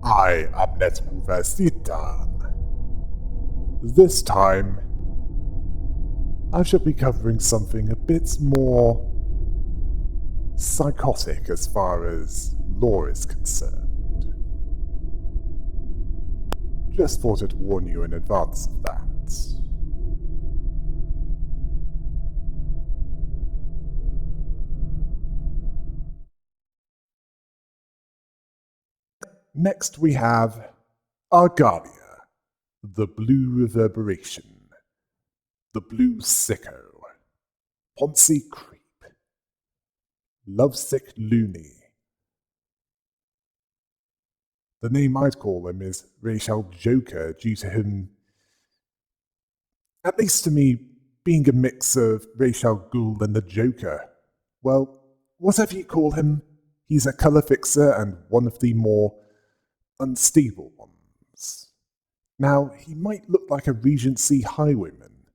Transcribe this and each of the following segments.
I am NetMoverSitan. This time, I shall be covering something a bit more psychotic as far as lore is concerned. Just thought I'd warn you in advance of that. Next we have Argalia, the Blue Reverberation, the Blue Sicko, Poncy Creep, Lovesick Loony. The name I'd call him is Rachel Joker due to him, at least to me, being a mix of Rachel Ghoul and the Joker. Well, whatever you call him, he's a colour fixer and one of the more unstable ones. Now, he might look like a Regency highwayman,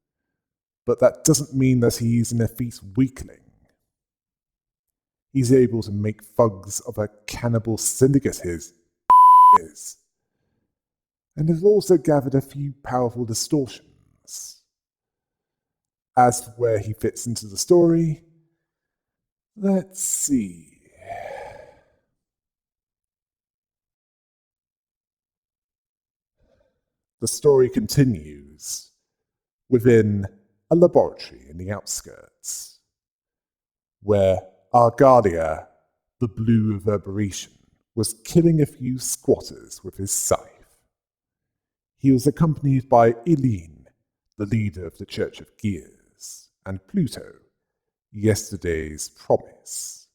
but that doesn't mean that he's an effete weakling. He's able to make thugs of a cannibal syndicate his is, and has also gathered a few powerful distortions. As for where he fits into the story, let's see. The story continues within a laboratory in the outskirts, where Argalia, the Blue Reverberation, was killing a few squatters with his scythe. He was accompanied by Eileen, the leader of the Church of Gears, and Pluto, yesterday's promise.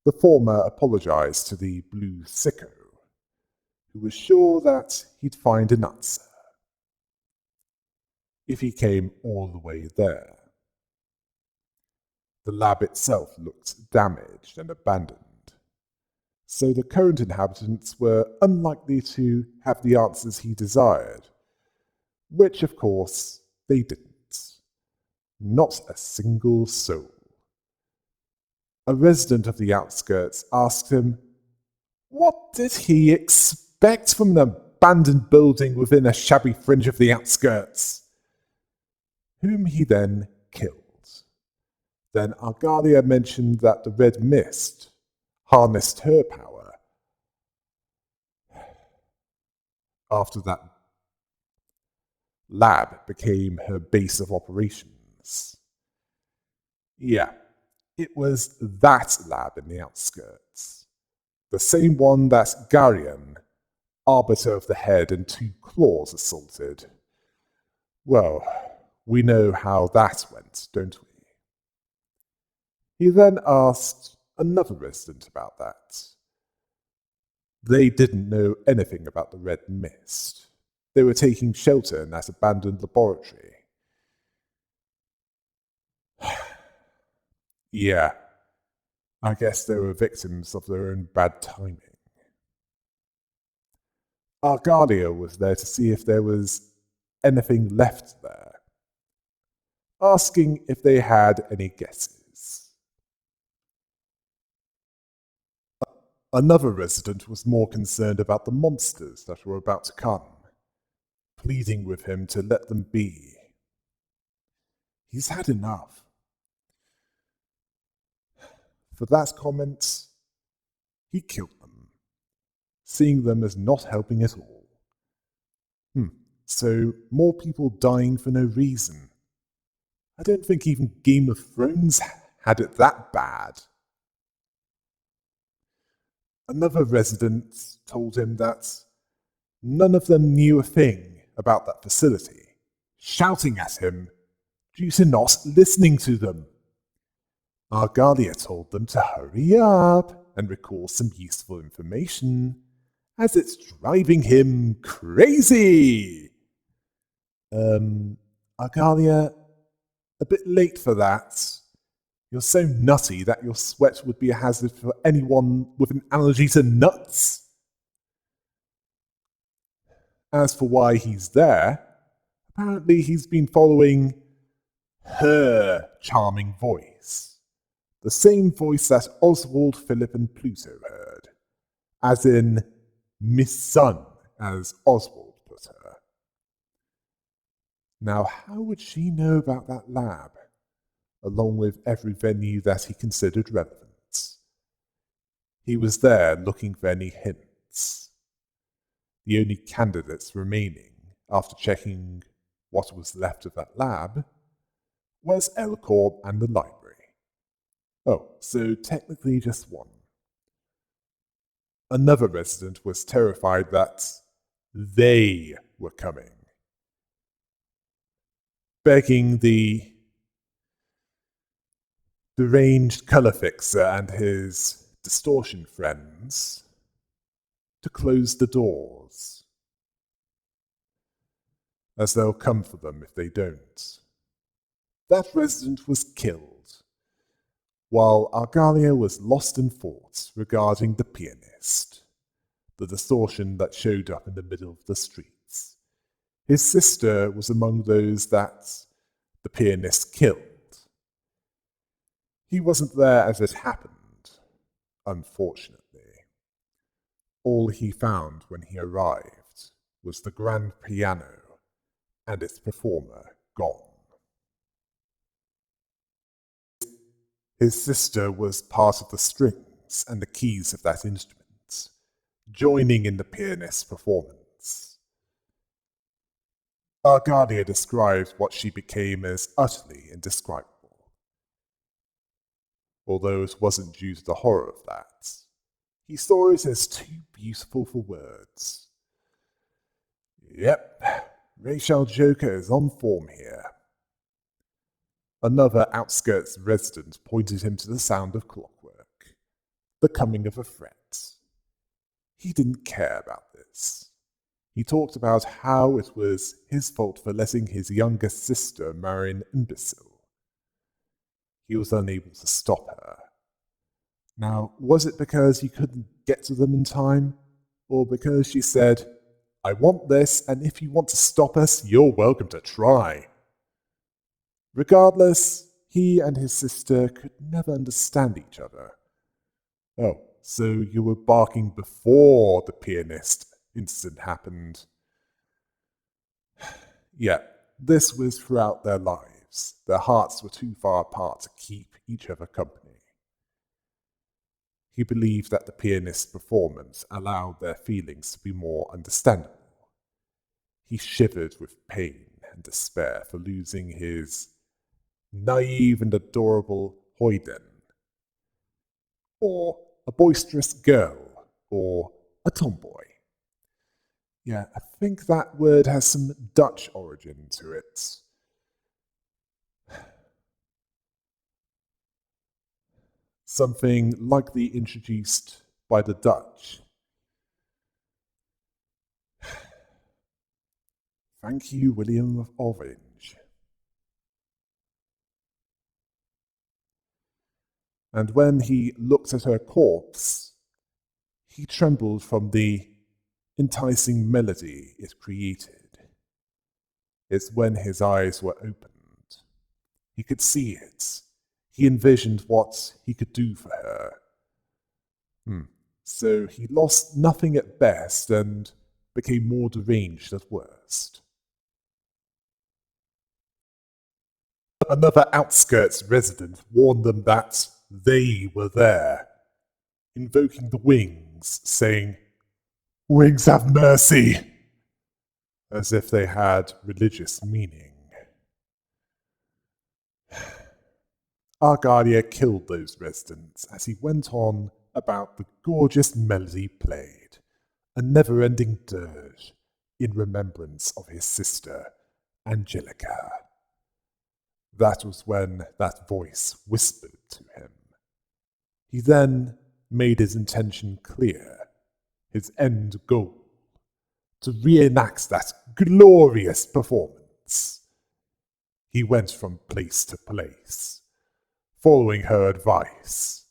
The former apologized to the Blue Sicko, who was sure that he'd find an answer if he came all the way there. The lab itself looked damaged and abandoned, so the current inhabitants were unlikely to have the answers he desired, which, of course, they didn't. Not a single soul. A resident of the outskirts asked him, what did he expect from an abandoned building within a shabby fringe of the outskirts? Whom he then killed. Then Argalia mentioned that the red mist harnessed her power. After that lab became her base of operations. Yeah, it was that lab in the outskirts. The same one that Garion, Arbiter of the Head and Two Claws, assaulted. Well, we know how that went, don't we? He then asked another resident about that. They didn't know anything about the red mist. They were taking shelter in that abandoned laboratory. Yeah, I guess they were victims of their own bad timing. Argalia was there to see if there was anything left there, asking if they had any guesses. Another resident was more concerned about the monsters that were about to come, pleading with him to let them be. He's had enough. For that comment, he killed them, seeing them as not helping at all. So, more people dying for no reason. I don't think even Game of Thrones had it that bad. Another resident told him that none of them knew a thing about that facility, shouting at him due to not listening to them. Argalia told them to hurry up and recall some useful information, as it's driving him crazy. Argalia, a bit late for that. You're so nutty that your sweat would be a hazard for anyone with an allergy to nuts. As for why he's there, apparently he's been following her charming voice. The same voice that Oswald, Philip, and Pluto heard. As in, Miss Sun, as Oswald put her. Now, how would she know about that lab, along with every venue that he considered relevant? He was there looking for any hints. The only candidates remaining, after checking what was left of that lab, was Elcorb and the library. Oh, so technically just one. Another resident was terrified that they were coming, begging the deranged colour fixer and his distortion friends to close the doors, as they'll come for them if they don't. That resident was killed, while Argalia was lost in thought regarding the pianist, the distortion that showed up in the middle of the streets. His sister was among those that the pianist killed. He wasn't there as it happened, unfortunately. All he found when he arrived was the grand piano and its performer gone. His sister was part of the strings and the keys of that instrument, joining in the pianist's performance. Argalia described what she became as utterly indescribable. Although it wasn't due to the horror of that, he saw it as too beautiful for words. Yep, Rachel Joker is on form here. Another outskirts resident pointed him to the sound of clockwork, the coming of a threat. He didn't care about this. He talked about how it was his fault for letting his younger sister marry an imbecile. He was unable to stop her. Now, was it because he couldn't get to them in time? Or because she said, "I want this, and if you want to stop us, you're welcome to try"? Regardless, he and his sister could never understand each other. Oh, so you were barking before the pianist incident happened. Yeah, this was throughout their lives. Their hearts were too far apart to keep each other company. He believed that the pianist's performance allowed their feelings to be more understandable. He shivered with pain and despair for losing his naive and adorable hoyden, or a boisterous girl, or a tomboy. Yeah, I think that word has some Dutch origin to it. Something likely introduced by the Dutch. Thank you, William of Orange. And when he looked at her corpse, he trembled from the enticing melody it created. It's when his eyes were opened. He could see it. He envisioned what he could do for her. So he lost nothing at best and became more deranged at worst. Another outskirts resident warned them that they were there, invoking the wings, saying, "Wings have mercy," as if they had religious meaning. Argalia killed those residents as he went on about the gorgeous melody played, a never-ending dirge in remembrance of his sister, Angelica. That was when that voice whispered to him. He then made his intention clear, his end goal, to reenact that glorious performance. He went from place to place, following her advice,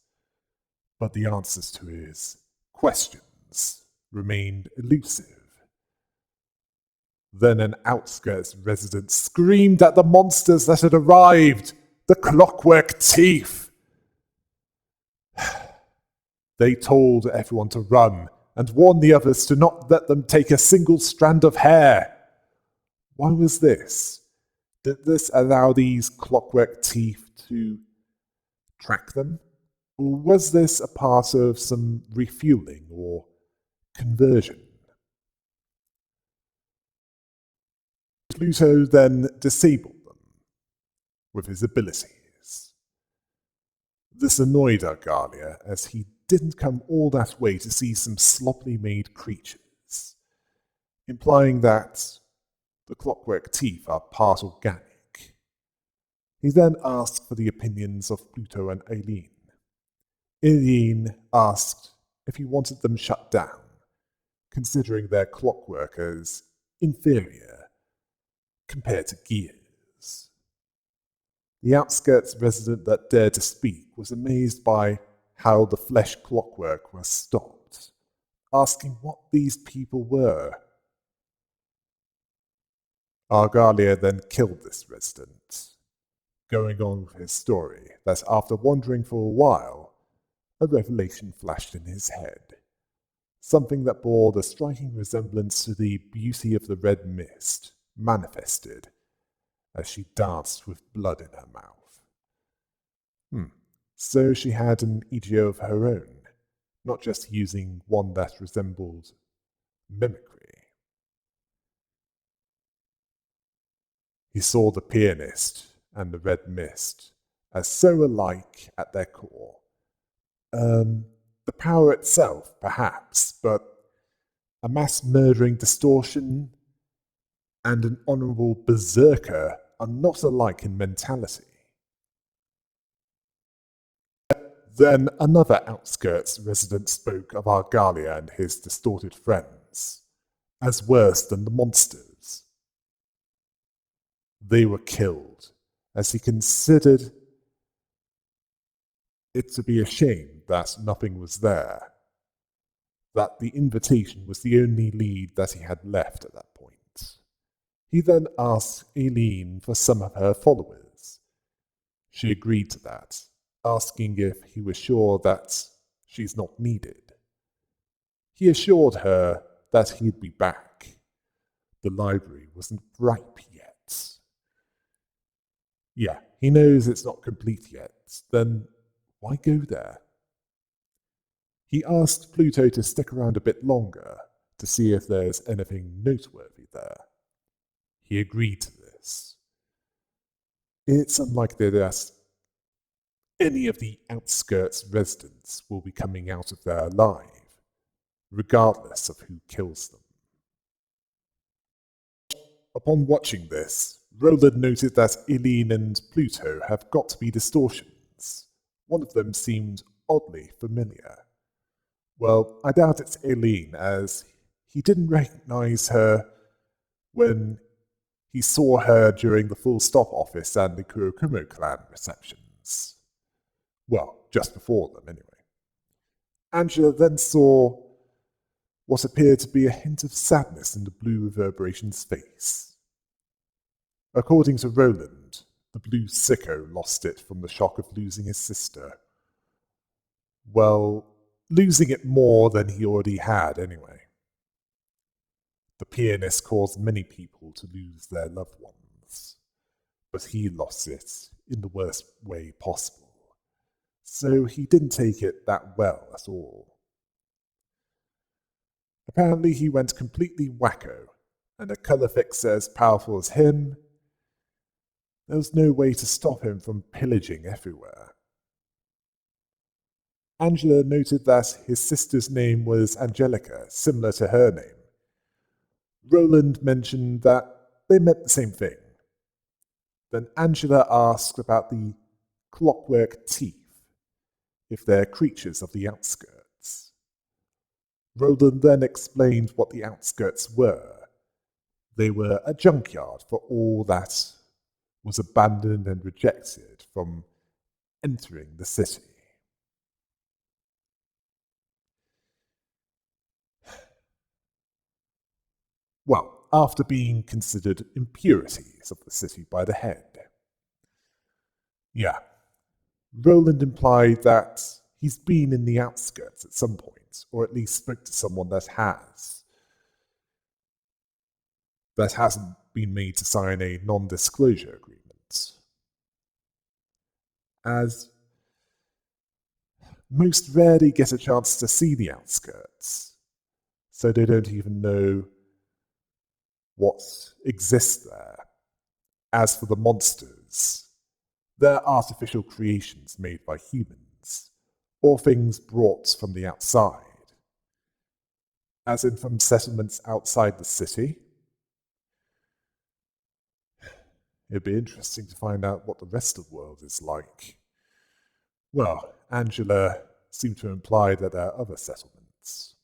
but the answers to his questions remained elusive. Then an outskirts resident screamed at the monsters that had arrived, the clockwork thief. They told everyone to run, and warned the others to not let them take a single strand of hair. Why was this? Did this allow these clockwork teeth to track them? Or was this a part of some refueling or conversion? Pluto then disabled them with his abilities. This annoyed Argalia, as he didn't come all that way to see some sloppily made creatures, implying that the clockwork teeth are part organic. He then asked for the opinions of Pluto and Eileen. Eileen asked if he wanted them shut down, considering their clockwork as inferior compared to gears. The outskirts resident that dared to speak was amazed by how the flesh clockwork was stopped, asking what these people were. Argalia then killed this resident, going on with his story that after wandering for a while, a revelation flashed in his head, something that bore the striking resemblance to the beauty of the red mist manifested as she danced with blood in her mouth. So she had an ego of her own, not just using one that resembled mimicry. He saw the pianist and the red mist as so alike at their core. The power itself, perhaps, but a mass-murdering distortion and an honourable berserker are not alike in mentality. Then another outskirts resident spoke of Argalia and his distorted friends as worse than the monsters. They were killed, as he considered it to be a shame that nothing was there, that the invitation was the only lead that he had left at that point. He then asked Eileen for some of her followers. She agreed to that, asking if he was sure that she's not needed. He assured her that he'd be back. The library wasn't ripe yet. Yeah, he knows it's not complete yet, then why go there? He asked Pluto to stick around a bit longer to see if there's anything noteworthy there. He agreed to this. It's unlikely that any of the outskirts residents will be coming out of there alive, regardless of who kills them. Upon watching this, Roland noted that Eileen and Pluto have got to be distortions. One of them seemed oddly familiar. Well, I doubt it's Eileen, as he didn't recognize her when he saw her during the Full Stop office and the Kurokumo clan receptions. Well, just before them, anyway. Angela then saw what appeared to be a hint of sadness in the Blue Reverberation's face. According to Roland, the blue sicko lost it from the shock of losing his sister. Well, losing it more than he already had, anyway. The pianist caused many people to lose their loved ones, but he lost it in the worst way possible. So he didn't take it that well at all. Apparently he went completely wacko, and a colour fixer as powerful as him, there was no way to stop him from pillaging everywhere. Angela noted that his sister's name was Angelica, similar to her name. Roland mentioned that they meant the same thing. Then Angela asked about the clockwork teeth, if they're creatures of the outskirts. Roland then explained what the outskirts were. They were a junkyard for all that was abandoned and rejected from entering the city. Well, after being considered impurities of the city by the head. Yeah, Roland implied that he's been in the outskirts at some point. it, or at least spoke to someone that has. That hasn't been made to sign a non-disclosure agreement. As most rarely get a chance to see the outskirts, so they don't even know what exists there. As for the monsters, they're artificial creations made by humans, or things brought from the outside, as in from settlements outside the city. It'd be interesting to find out what the rest of the world is like. Well, Angela seemed to imply that there are other settlements.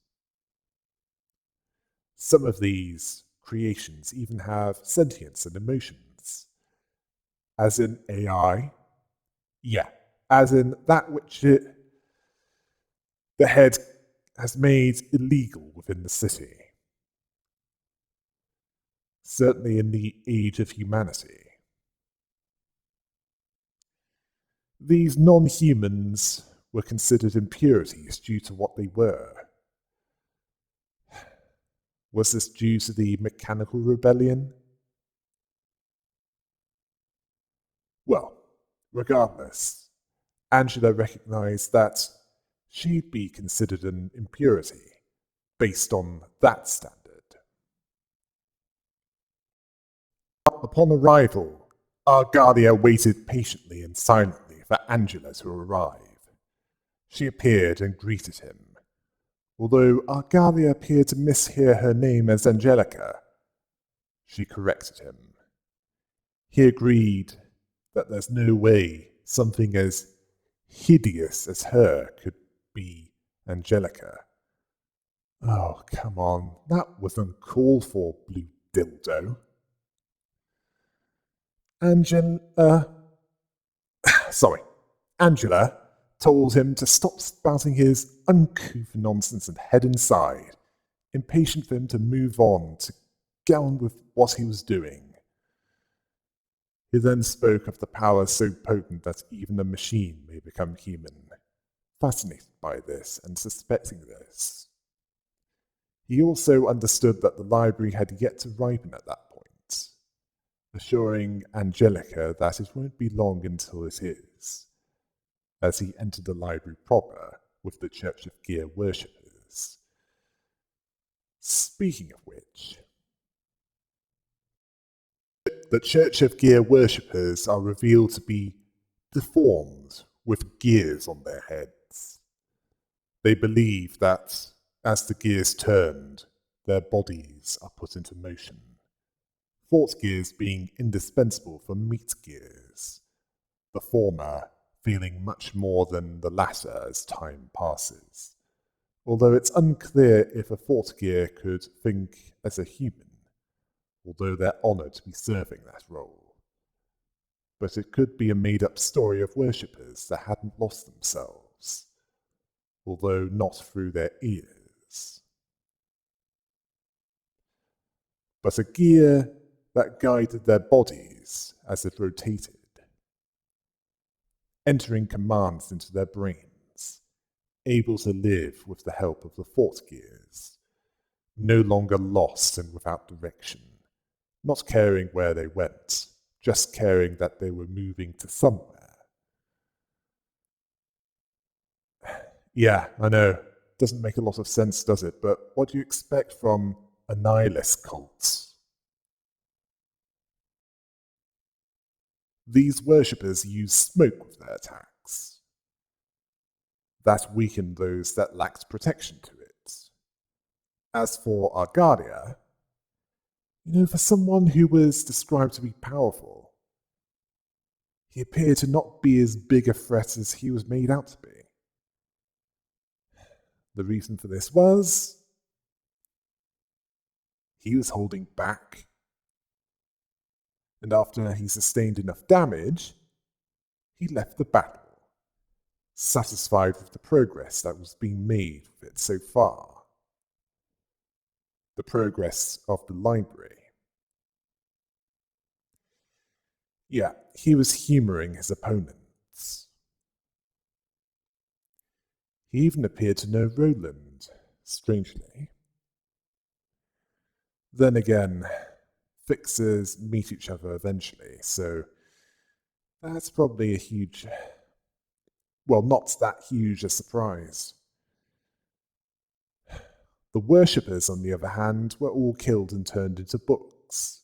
Some of these creations even have sentience and emotions. As in AI? Yeah, as in that which the head has made illegal within the city. Certainly in the age of humanity. These non-humans were considered impurities due to what they were. Was this due to the mechanical rebellion? Well, regardless, Angela recognized that she'd be considered an impurity based on that standard. Upon arrival, Argalia waited patiently and silently for Angela to arrive. She appeared and greeted him. Although Argalia appeared to mishear her name as Angelica, she corrected him. He agreed that there's no way something as hideous as her could be Angelica. Oh, come on, that was uncalled for, Blue Dildo. Angela told him to stop spouting his uncouth nonsense and head inside, impatient for him to move on, to get on with what he was doing. He then spoke of the power so potent that even a machine may become human, fascinated by this and suspecting this. He also understood that the library had yet to ripen at that point, assuring Angelica that it won't be long until it is, as he entered the library proper with the Church of Gear worshippers. Speaking of which, the Church of Gear worshippers are revealed to be deformed with gears on their heads. They believe that as the gears turned, their bodies are put into motion, thought gears being indispensable for meat gears, the former feeling much more than the latter as time passes, although it's unclear if a thought gear could think as a human, although they're honoured to be serving that role. But it could be a made-up story of worshippers that hadn't lost themselves, although not through their ears. But a gear that guided their bodies as it rotated, entering commands into their brains, able to live with the help of the thought gears, no longer lost and without direction, not caring where they went, just caring that they were moving to somewhere. Yeah, I know, doesn't make a lot of sense, does it? But what do you expect from a nihilist cults? These worshippers use smoke with their attacks. That weakened those that lacked protection to it. As for Argalia, for someone who was described to be powerful, he appeared to not be as big a threat as he was made out to be. The reason for this was he was holding back. And after he sustained enough damage, he left the battle, satisfied with the progress that was being made with it so far. The progress of the library. Yeah, he was humouring his opponents. He even appeared to know Roland, strangely. Then again, fixers meet each other eventually, so that's probably a huge, well, not that huge a surprise. The worshippers, on the other hand, were all killed and turned into books.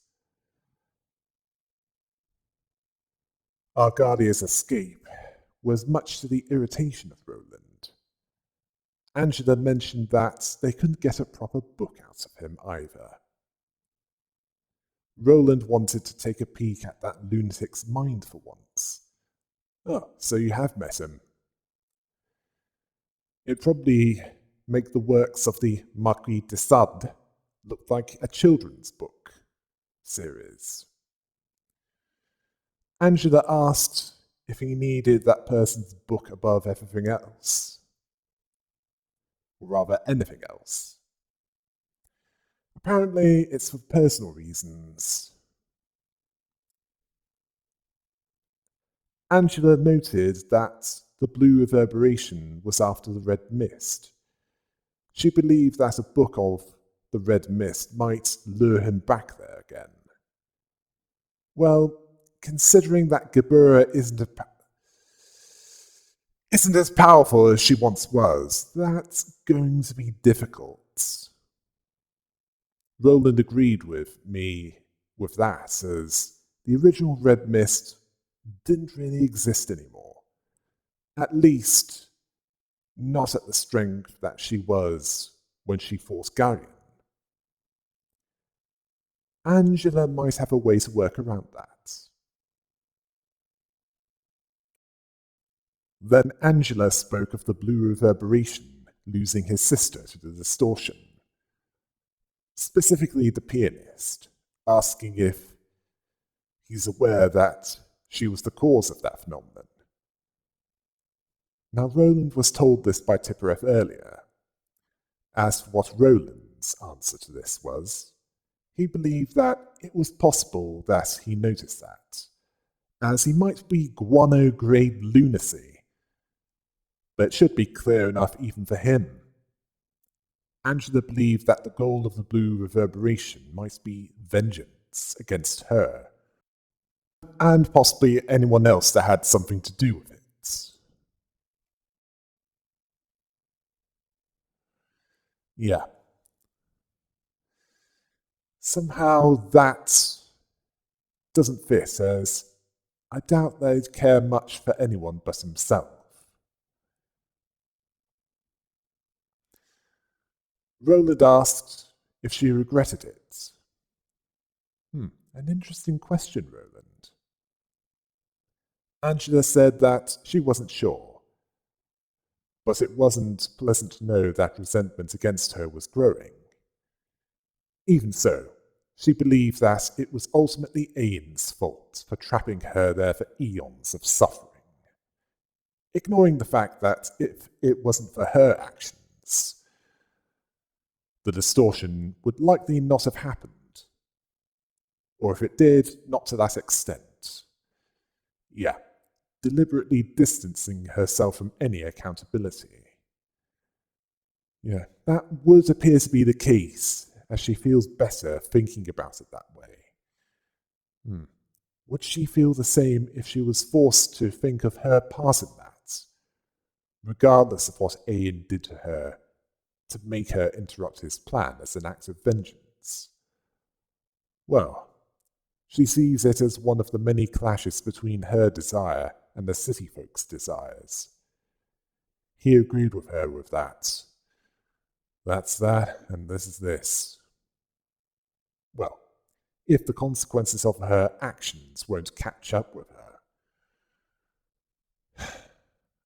Argadia's escape was much to the irritation of Roland. Angela mentioned that they couldn't get a proper book out of him either. Roland wanted to take a peek at that lunatic's mind for once. Oh, so you have met him. It'd probably make the works of the Marquis de Sade look like a children's book series. Angela asked if he needed that person's book above everything else. Or rather, anything else. Apparently, it's for personal reasons. Angela noted that the Blue Reverberation was after the Red Mist. She believed that a book of the Red Mist might lure him back there again. Well, considering that Gebura isn't as powerful as she once was, that's going to be difficult. Roland agreed with me with that, as the original Red Mist didn't really exist anymore. At least, not at the strength that she was when she fought Galleon. Angela might have a way to work around that. Then Angela spoke of the Blue Reverberation losing his sister to the distortion. Specifically the pianist, asking if he's aware that she was the cause of that phenomenon. Now Roland was told this by Tippereth earlier. As for what Roland's answer to this was, he believed that it was possible that he noticed that, as he might be guano-grade lunacy, but it should be clear enough even for him. Angela believed that the goal of the Blue Reverberation might be vengeance against her, and possibly anyone else that had something to do with it. Yeah. Somehow that doesn't fit, as I doubt they'd care much for anyone but himself. Roland asked if she regretted it. An interesting question, Roland. Angela said that she wasn't sure, but it wasn't pleasant to know that resentment against her was growing. Even so, she believed that it was ultimately Aen's fault for trapping her there for eons of suffering, ignoring the fact that if it wasn't for her actions, the distortion would likely not have happened. Or if it did, not to that extent. Yeah, deliberately distancing herself from any accountability. Yeah, that would appear to be the case, as she feels better thinking about it that way. Would she feel the same if she was forced to think of her part in that, regardless of what Aen did to her to make her interrupt his plan as an act of vengeance? Well, she sees it as one of the many clashes between her desire and the city folks' desires. He agreed with her with that. That's that, and this is this. Well, if the consequences of her actions won't catch up with her.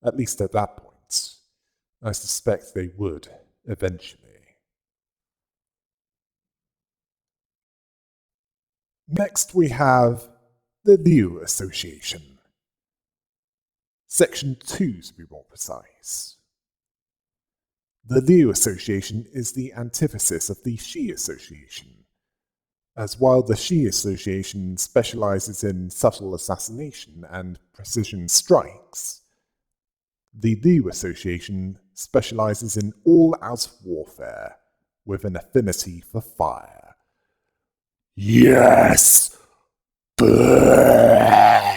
At least at that point, I suspect they would eventually. Next we have the Liu Association. Section 2 to be more precise. The Liu Association is the antithesis of the Shi Association, as while the Shi Association specializes in subtle assassination and precision strikes, the Liu Association specializes in all-out warfare with an affinity for fire. Yes! Burn!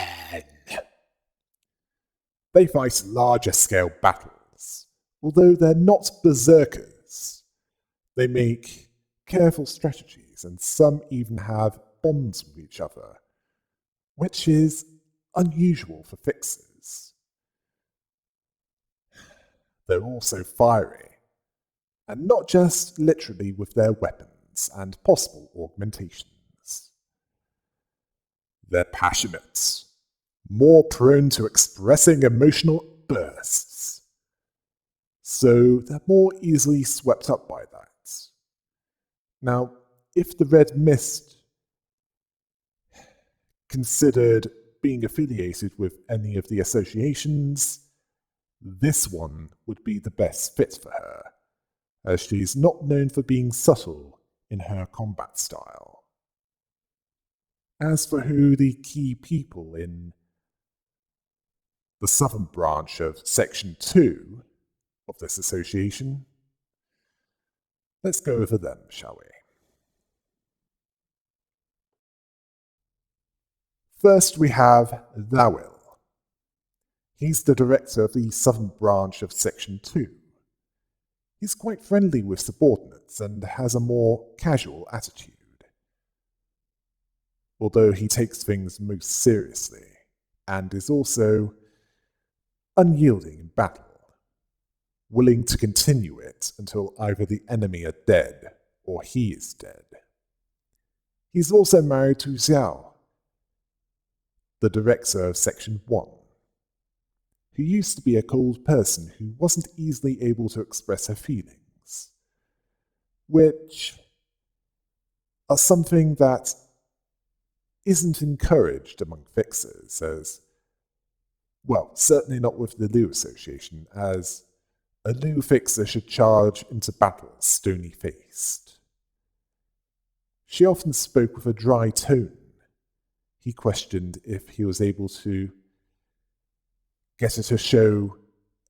They fight larger-scale battles, although they're not berserkers. They make careful strategies, and some even have bonds with each other, which is unusual for fixers. They're also fiery, and not just literally with their weapons and possible augmentations. They're passionate, more prone to expressing emotional bursts, so they're more easily swept up by that. Now, if the Red Mist considered being affiliated with any of the associations, this one would be the best fit for her, as she's not known for being subtle in her combat style. As for who the key people in the southern branch of Section 2 of this association, let's go over them, shall we? First we have Thawil. He's the director of the southern branch of Section 2. He's quite friendly with subordinates and has a more casual attitude, although he takes things most seriously, and is also unyielding in battle, willing to continue it until either the enemy are dead or he is dead. He's also married to Xiao, the director of Section 1, who used to be a cold person who wasn't easily able to express her feelings, which are something that isn't encouraged among fixers, as, well, certainly not with the Liu Association, as a Liu fixer should charge into battle stony-faced. She often spoke with a dry tone. He questioned if he was able to get her to show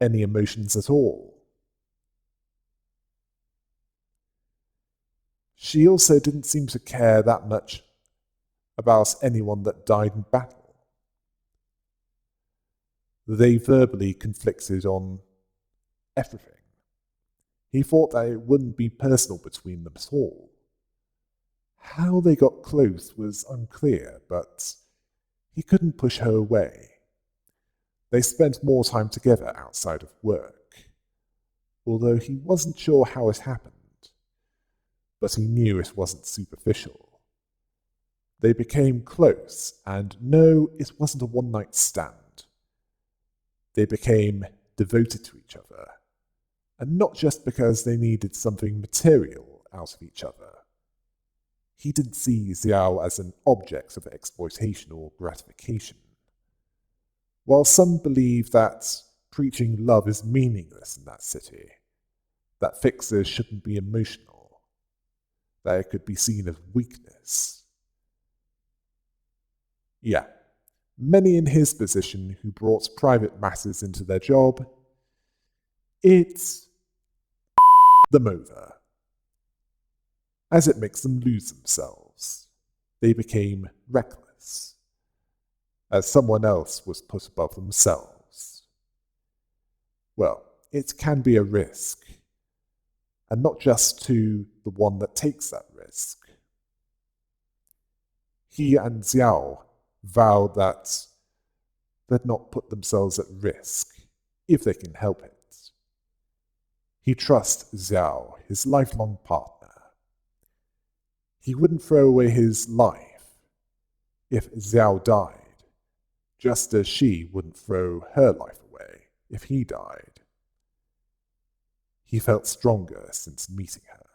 any emotions at all. She also didn't seem to care that much about anyone that died in battle. They verbally conflicted on everything. He thought that it wouldn't be personal between them at all. How they got close was unclear, but he couldn't push her away. They spent more time together outside of work, although he wasn't sure how it happened, but he knew it wasn't superficial. They became close, and no, it wasn't a one-night stand. They became devoted to each other, and not just because they needed something material out of each other. He didn't see Xiao as an object of exploitation or gratification. While some believe that preaching love is meaningless in that city, that fixers shouldn't be emotional, that it could be seen as weakness. Yeah, many in his position who brought private matters into their job, it's them over, as it makes them lose themselves. They became reckless, as someone else was put above themselves. Well, it can be a risk, and not just to the one that takes that risk. He and Xiao vowed that they'd not put themselves at risk if they can help it. He trusts Xiao, his lifelong partner. He wouldn't throw away his life if Xiao died, just as she wouldn't throw her life away if he died. He felt stronger since meeting her.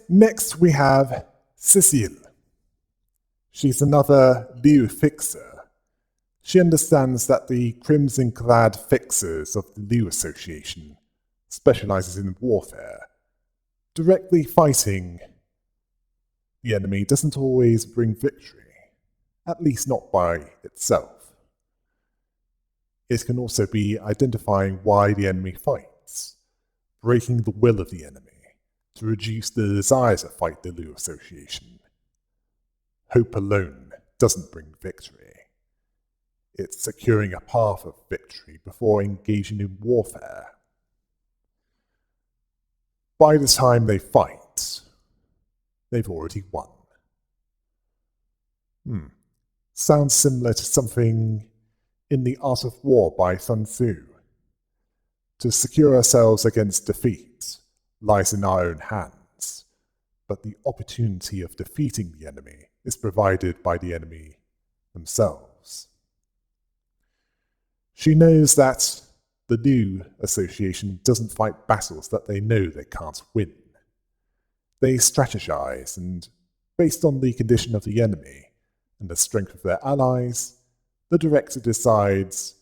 Next we have Cecile. She's another Liu fixer. She understands that the crimson-clad fixers of the Liu Association specializes in warfare. Directly fighting the enemy doesn't always bring victory, at least not by itself. It can also be identifying why the enemy fights, breaking the will of the enemy to reduce the desire to fight the Liu Association. Hope alone doesn't bring victory. It's securing a path of victory before engaging in warfare. By the time they fight, they've already won. Sounds similar to something in The Art of War by Sun Tzu. To secure ourselves against defeat lies in our own hands, but the opportunity of defeating the enemy is provided by the enemy themselves. She knows that the Liu Association doesn't fight battles that they know they can't win. They strategize, and based on the condition of the enemy and the strength of their allies, the director decides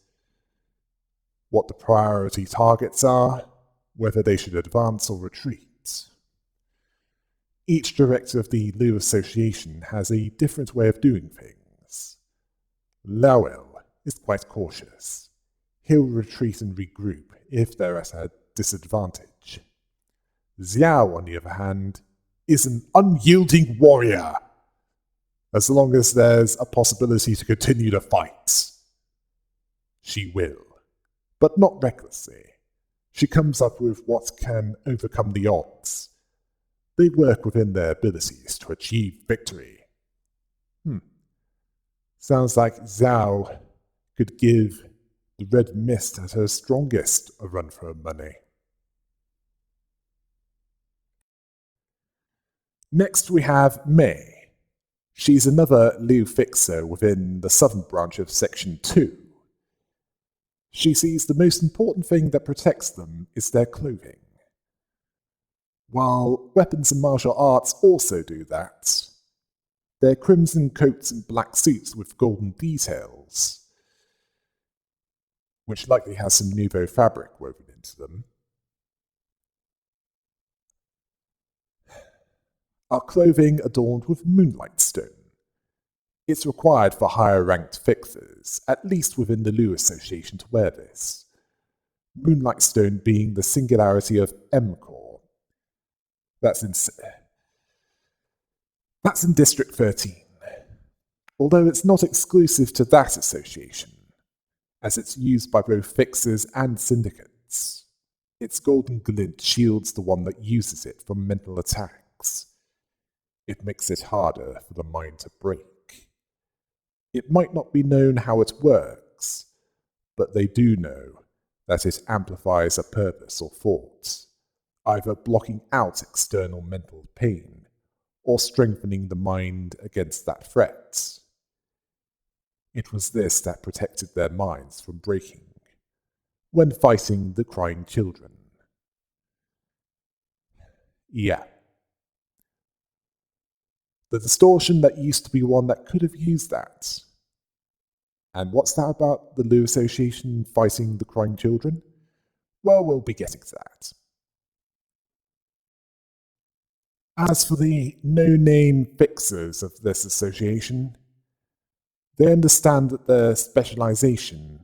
what the priority targets are, whether they should advance or retreat. Each director of the Liu Association has a different way of doing things. Liu is quite cautious. He'll retreat and regroup if they're at a disadvantage. Xiao, on the other hand, is an unyielding warrior. As long as there's a possibility to continue the fight, she will, but not recklessly. She comes up with what can overcome the odds. They work within their abilities to achieve victory. Sounds like Xiao could give the Red Mist at her strongest a run for her money. Next we have Mei. She's another Liu fixer within the southern branch of Section 2. She sees the most important thing that protects them is their clothing. While weapons and martial arts also do that, their crimson coats and black suits with golden details, which likely has some nouveau fabric woven into them, are clothing adorned with moonlight stone. It's required for higher-ranked fixers, at least within the Liu Association, to wear this. Moonlight stone being the singularity of M-Core. That's in District 13. Although it's not exclusive to that association, as it's used by both fixers and syndicates. Its golden glint shields the one that uses it from mental attacks. It makes it harder for the mind to break. It might not be known how it works, but they do know that it amplifies a purpose or thought, either blocking out external mental pain or strengthening the mind against that threat. It was this that protected their minds from breaking when fighting the crying children. Yeah. The distortion that used to be one that could have used that. And what's that about the Liu Association fighting the crying children? Well, we'll be getting to that. As for the no-name fixers of this association, they understand that their specialization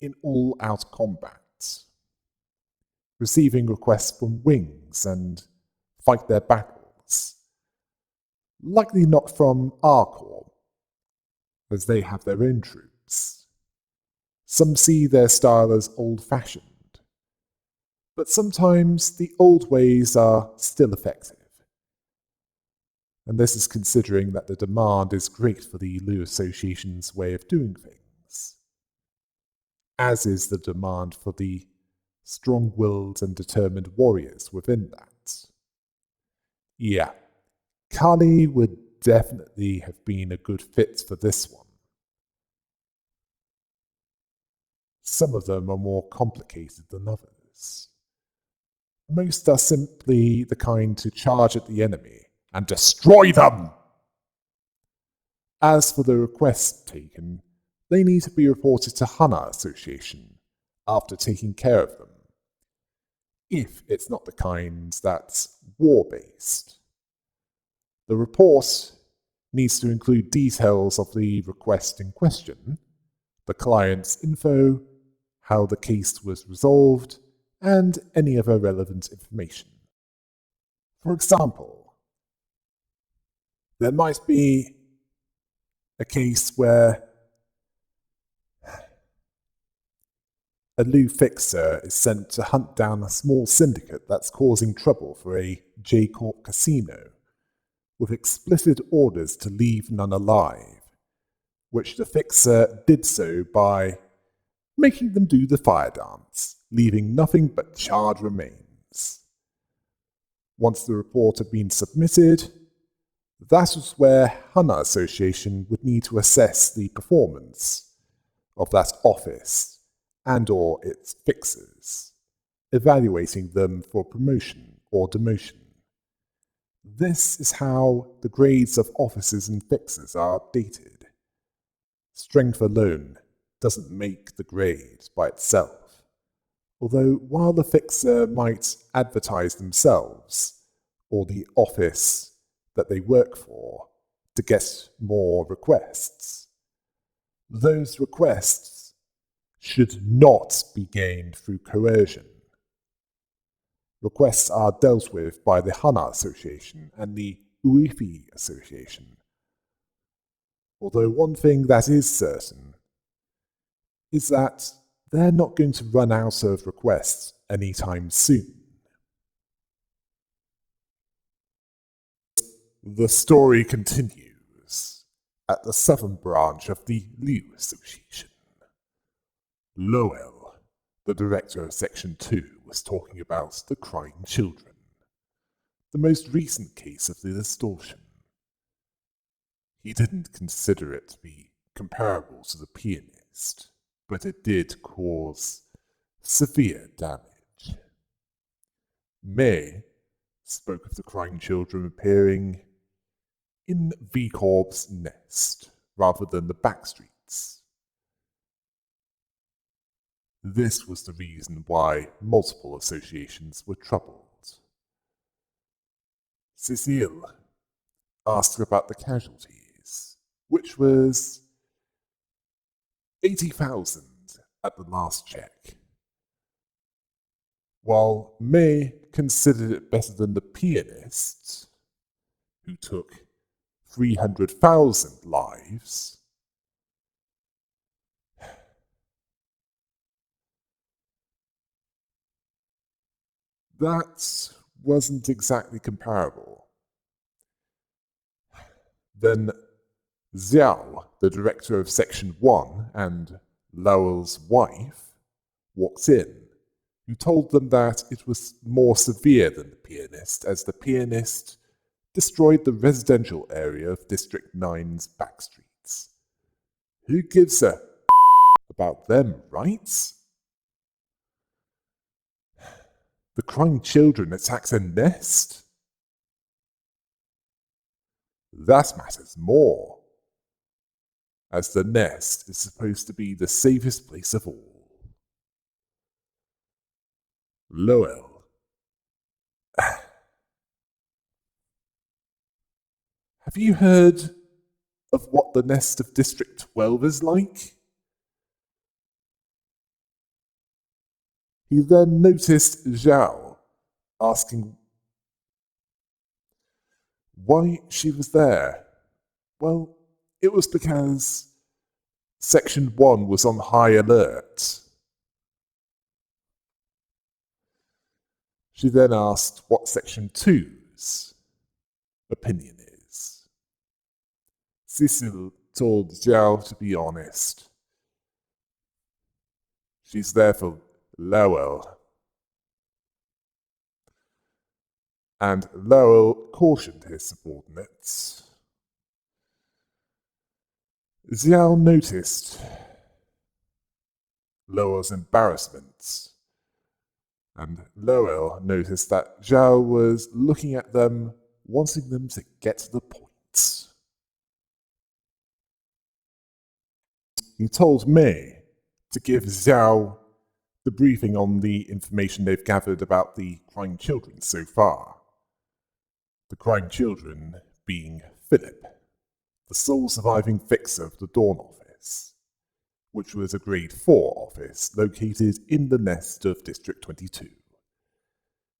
in all-out combat, receiving requests from wings and fight their battles, likely not from our corps, as they have their own troops. Some see their style as old-fashioned, but sometimes the old ways are still effective. And this is considering that the demand is great for the Liu Association's way of doing things, as is the demand for the strong-willed and determined warriors within that. Yeah, Kali would definitely have been a good fit for this one. Some of them are more complicated than others. Most are simply the kind to charge at the enemy and destroy them. As for the requests taken, they need to be reported to Hana Association after taking care of them, if it's not the kind that's war-based. The report needs to include details of the request in question, the client's info, how the case was resolved, and any other relevant information. For example, there might be a case where a Liu fixer is sent to hunt down a small syndicate that's causing trouble for a J-Corp casino, with explicit orders to leave none alive, which the fixer did so by making them do the fire dance, leaving nothing but charred remains. Once the report had been submitted, that was where Ruina Association would need to assess the performance of that office and/or its fixers, evaluating them for promotion or demotion. This is how the grades of officers and fixers are updated. Strength alone doesn't make the grade by itself, although while the fixer might advertise themselves or the office that they work for to get more requests, those requests should not be gained through coercion. Requests are dealt with by the Ruina Association and the Liu Association. Although one thing that is certain is that they're not going to run out of requests anytime soon. The story continues at the southern branch of the Liu Association. Lowell, the director of Section 2, was talking about the crying children, the most recent case of the distortion. He didn't consider it to be comparable to the pianist, but it did cause severe damage. May spoke of the crying children appearing in V Corp's nest rather than the back streets. This was the reason why multiple associations were troubled. Cecile asked about the casualties, which was 80,000 at the last check, while May considered it better than the pianist, who took 300,000 lives. That wasn't exactly comparable. Then Xiao, the director of Section 1 and Lowell's wife, walked in, who told them that it was more severe than the pianist, as the pianist destroyed the residential area of District 9's back streets. Who gives a about them, right? The crying children attacked a nest? That matters more, as the nest is supposed to be the safest place of all. Lowell. Have you heard of what the nest of District 12 is like? He then noticed Zhao asking why she was there. Well, it was because Section 1 was on high alert. She then asked what Section 2's opinion is. Cecil told Zhao to be honest. She's there for Lowell. And Lowell cautioned his subordinates. Xiao noticed Lowell's embarrassment, and Lowell noticed that Zhao was looking at them, wanting them to get to the point. He told Mei to give Xiao the briefing on the information they've gathered about the crying children so far. The crying children being Philip, the sole surviving fixer of the Dawn office, which was a Grade 4 office located in the nest of District 22,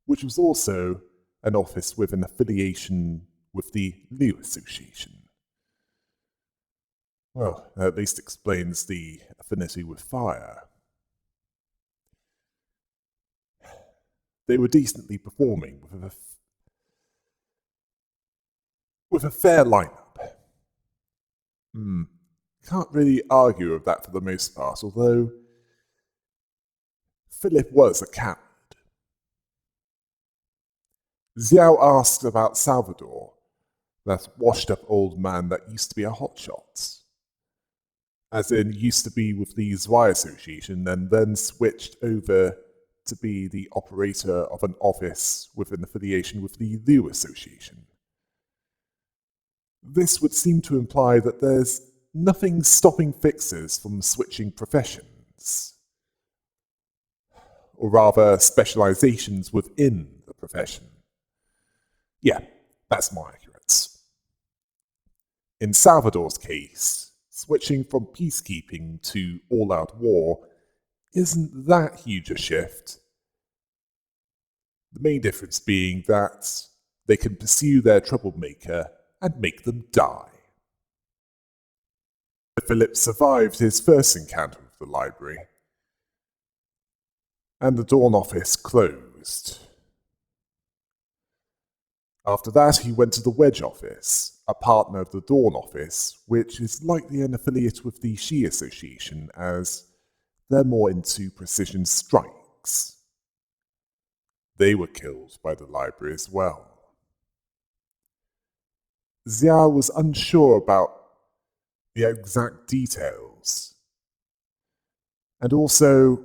which was also an office with an affiliation with the Liu Association. Well, that at least explains the affinity with fire. They were decently performing with a fair lineup. Can't really argue with that for the most part, although Philip was a coward. Xiao asked about Salvador, that washed-up old man that used to be a hotshot. As in, used to be with the Zwei Association and then switched over to be the operator of an office with an affiliation with the Liu Association. This would seem to imply that there's nothing stopping fixers from switching professions, or rather specializations within the profession. Yeah, that's more accurate. In Salvador's case, switching from peacekeeping to all-out war isn't that huge a shift. The main difference being that they can pursue their troublemaker and make them die. Philip survived his first encounter with the library, and the Dawn office closed. After that, he went to the Wedge office, a partner of the Dawn office, which is likely an affiliate with the Shi Association, as they're more into precision strikes. They were killed by the library as well. Xiao was unsure about the exact details, and also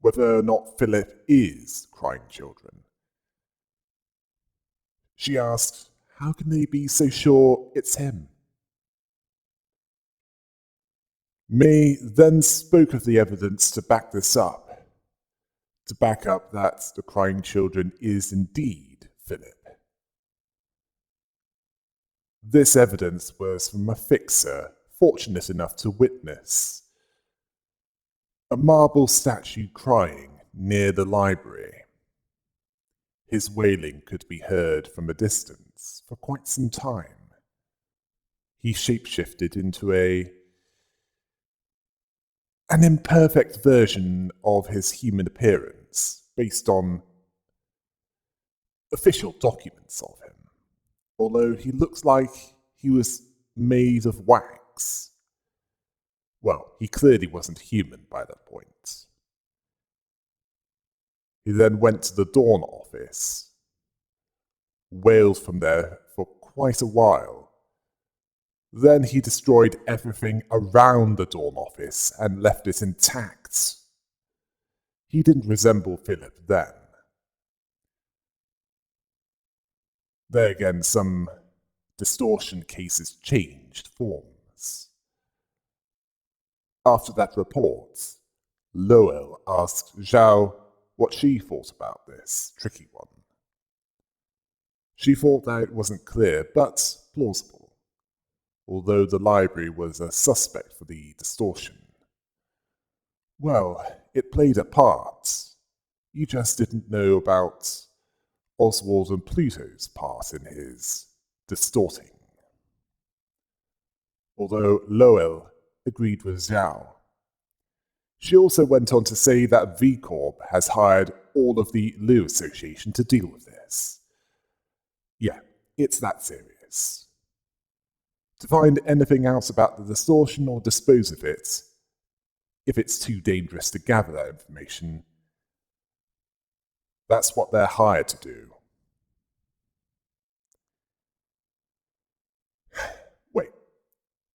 whether or not Philip is crying children. She asked, how can they be so sure it's him? May then spoke of the evidence to back this up, to back up that the crying children is indeed Philip. This evidence was from a fixer fortunate enough to witness a marble statue crying near the library. His wailing could be heard from a distance for quite some time. He shapeshifted into an imperfect version of his human appearance based on official documents of him, although he looks like he was made of wax. Well, he clearly wasn't human by that point. He then went to the Dawn office, wailed from there for quite a while. Then he destroyed everything around the Dawn office and left it intact. He didn't resemble Philip then. There again, some distortion cases changed forms. After that report, Lowell asked Zhao what she thought about this tricky one. She thought that it wasn't clear, but plausible, although the library was a suspect for the distortion. Well, it played a part. You just didn't know about Oswald and Pluto's part in his distorting. Although Lowell agreed with Zhao. She also went on to say that V Corp has hired all of the Liu Association to deal with this. Yeah, it's that serious. To find anything else about the distortion or dispose of it, if it's too dangerous to gather that information, that's what they're hired to do. Wait,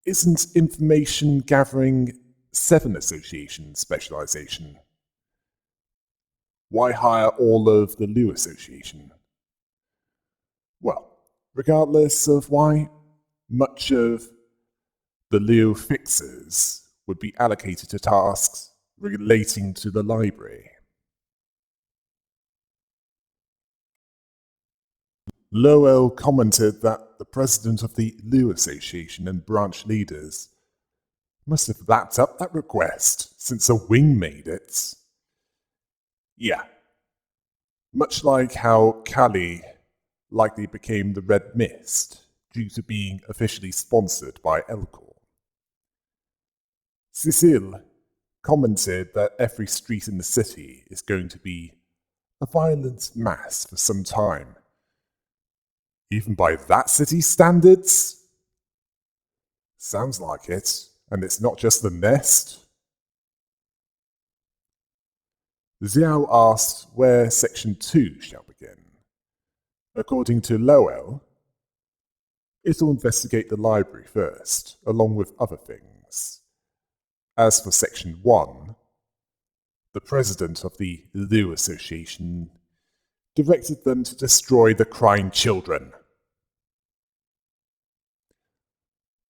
isn't information gathering 7 Association specialization? Why hire all of the Liu Association? Well, regardless of why, much of the Liu fixers would be allocated to tasks relating to the library. Lowell commented that the president of the Liu Association and branch leaders Must have lapped up that request since a wing made it. Yeah. Much like how Kali likely became the Red Mist due to being officially sponsored by Elcor. Cecile commented that every street in the city is going to be a violent mass for some time. Even by that city's standards? Sounds like it, and it's not just the nest. Xiao asked where Section 2 shall begin. According to Lowell, it'll investigate the library first, along with other things. As for Section 1, the president of the Liu Association directed them to destroy the crying children.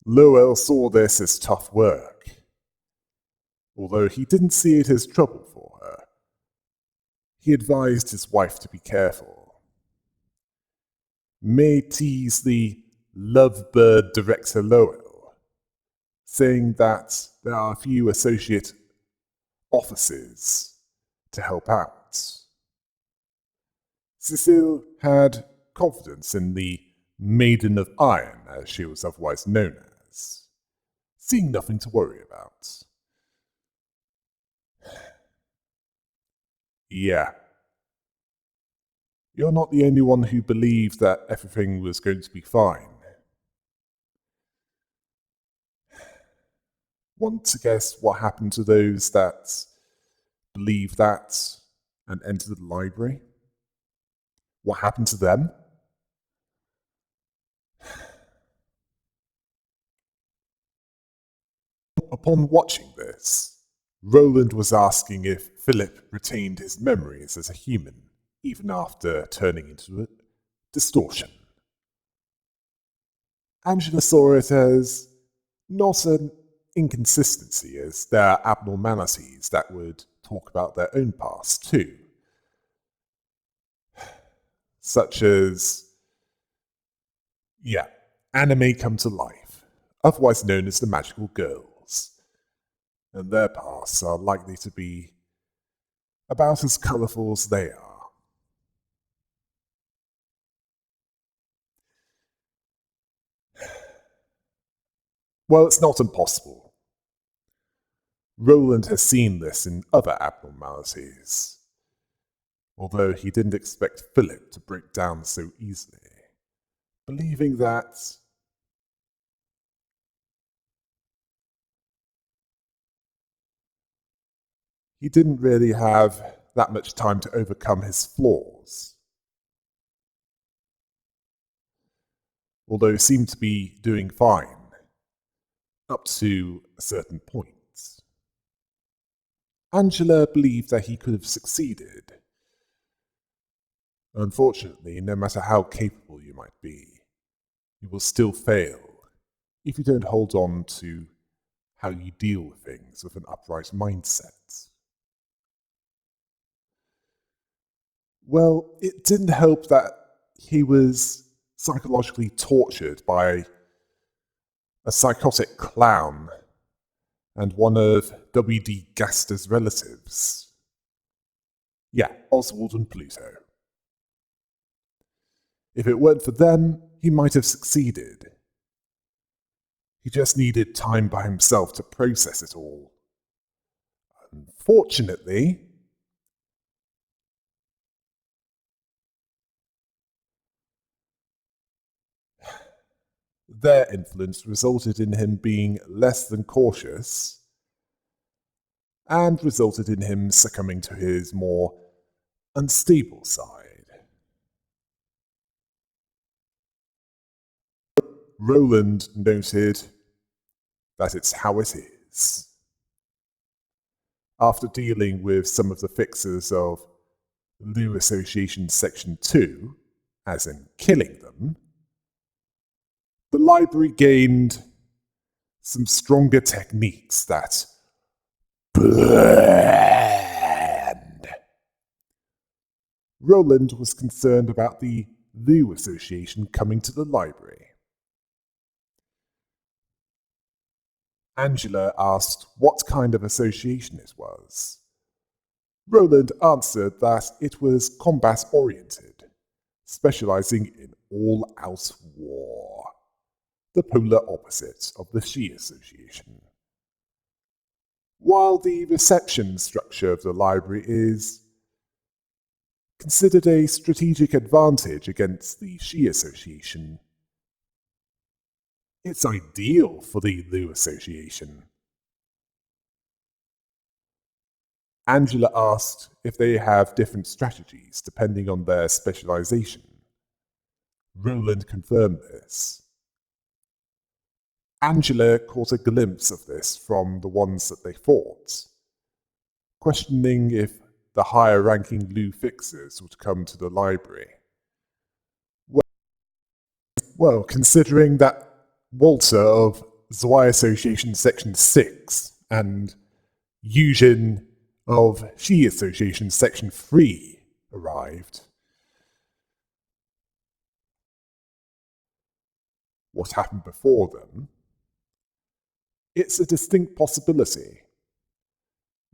Lowell saw this as tough work, although he didn't see it as trouble for her. He advised his wife to be careful. May teased the lovebird director Lowell, saying that there are a few associate offices to help out. Cecile had confidence in the Maiden of Iron, as she was otherwise known as, seeing nothing to worry about. Yeah. You're not the only one who believed that everything was going to be fine. Want to guess what happened to those that believed that and entered the library? What happened to them? Upon watching this, Roland was asking if Philip retained his memories as a human, even after turning into a distortion. Angela saw it as not an inconsistency, as there are abnormalities that would talk about their own past too. Such as, anime come to life, otherwise known as the magical girls, and their pasts are likely to be about as colourful as they are. Well, it's not impossible. Roland has seen this in other abnormalities, although he didn't expect Philip to break down so easily, believing that he didn't really have that much time to overcome his flaws. Although he seemed to be doing fine, up to a certain point. Angela believed that he could have succeeded. Unfortunately, no matter how capable you might be, you will still fail if you don't hold on to how you deal with things with an upright mindset. Well, it didn't help that he was psychologically tortured by a psychotic clown and one of W.D. Gaster's relatives. Yeah, Oswald and Pluto. If it weren't for them, he might have succeeded. He just needed time by himself to process it all. Unfortunately, their influence resulted in him being less than cautious and resulted in him succumbing to his more unstable side. Roland noted that it's how it is. After dealing with some of the fixers of Liu Association Section 2, as in killing them, the library gained some stronger techniques that blend. Roland was concerned about the Liu Association coming to the library. Angela asked what kind of association it was. Roland answered that it was combat-oriented, specializing in all-out war, the polar opposite of the Liu Association. While the reception structure of the library is considered a strategic advantage against the Liu Association, it's ideal for the Liu Association. Angela asked if they have different strategies depending on their specialization. Roland confirmed this. Angela caught a glimpse of this from the ones that they fought, questioning if the higher-ranking Liu fixers would come to the library. Well, considering that Walter of Liu Association Section 6 and Yujin of Liu Association Section 3 arrived, what happened before them, it's a distinct possibility.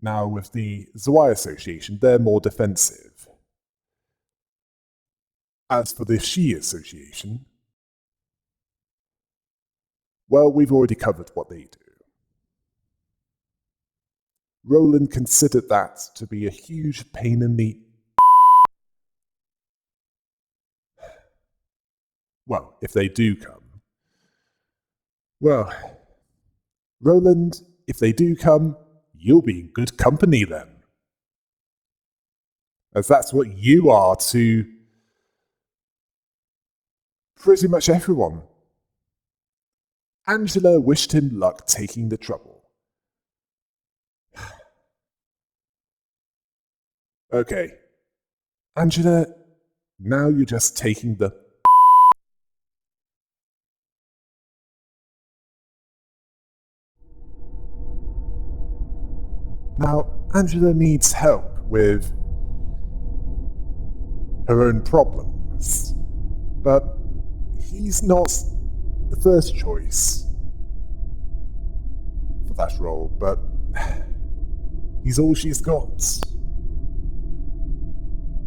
Now, with the Liu Association, they're more defensive. As for the Liu Association, well, we've already covered what they do. Roland considered that to be a huge pain in the... Well, if they do come. Well, Roland, if they do come, you'll be in good company then. As that's what you are to pretty much everyone. Angela wished him luck taking the trouble. Okay, Angela, now you're just taking the... Now, Angela needs help with her own problems, but he's not the first choice for that role, but he's all she's got.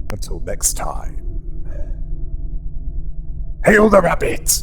Until next time. Hail the rabbit!